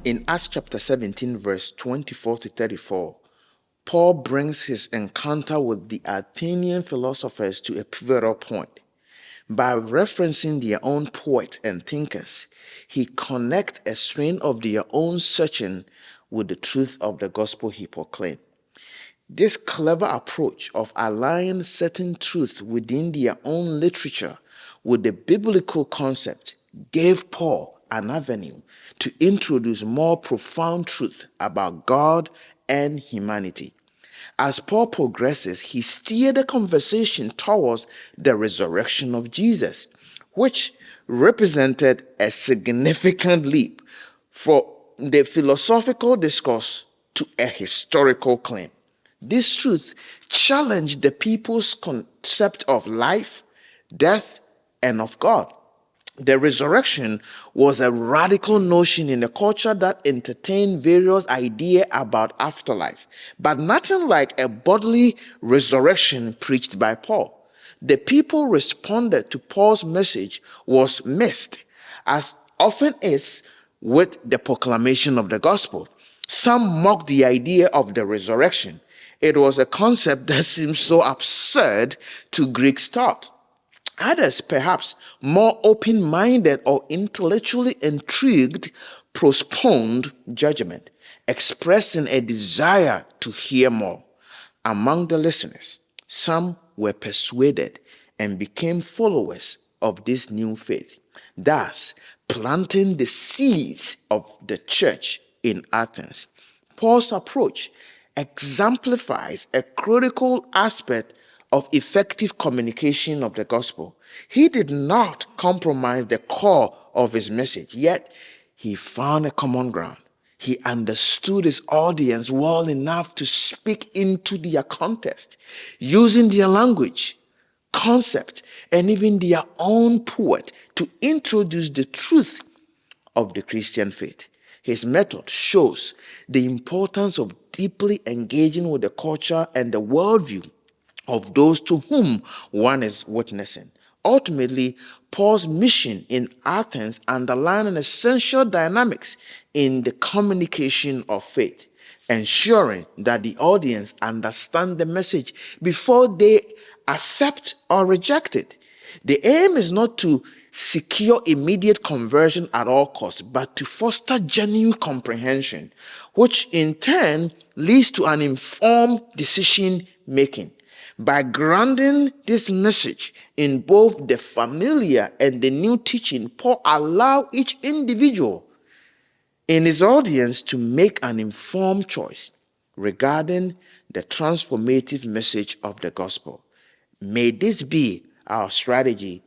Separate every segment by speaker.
Speaker 1: In Acts chapter 17, verse 24 to 34, Paul brings his encounter with the Athenian philosophers to a pivotal point. By referencing their own poet and thinkers, he connects a strain of their own searching with the truth of the gospel he proclaimed. This clever approach of aligning certain truth within their own literature with the biblical concept gave Paul an avenue to introduce more profound truth about God and humanity. As Paul progresses, he steered the conversation towards the resurrection of Jesus, which represented a significant leap from the philosophical discourse to a historical claim. This truth challenged the people's concept of life, death, and of God. The resurrection was a radical notion in a culture that entertained various ideas about afterlife, but nothing like a bodily resurrection preached by Paul. The people responded to Paul's message was mixed, as often is with the proclamation of the gospel. Some mocked the idea of the resurrection. It was a concept that seemed so absurd to Greek thought. Others, perhaps more open-minded or intellectually intrigued, postponed judgment, expressing a desire to hear more. Among the listeners, some were persuaded and became followers of this new faith, thus planting the seeds of the church in Athens. Paul's approach exemplifies a critical aspect of effective communication of the gospel. He did not compromise the core of his message, yet he found a common ground. He understood his audience well enough to speak into their context, using their language, concept, and even their own poet to introduce the truth of the Christian faith. His method shows the importance of deeply engaging with the culture and the worldview of those to whom one is witnessing. Ultimately, Paul's mission in Athens underlined an essential dynamics in the communication of faith, ensuring that the audience understand the message before they accept or reject it. The aim is not to secure immediate conversion at all costs, but to foster genuine comprehension, which in turn leads to an informed decision making. By grounding this message in both the familiar and the new teaching, Paul allowed each individual in his audience to make an informed choice regarding the transformative message of the gospel. May this be our strategy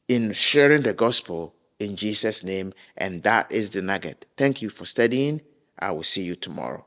Speaker 1: in sharing the gospel in Jesus' name, and that is the nugget. Thank you for studying. I will see you tomorrow.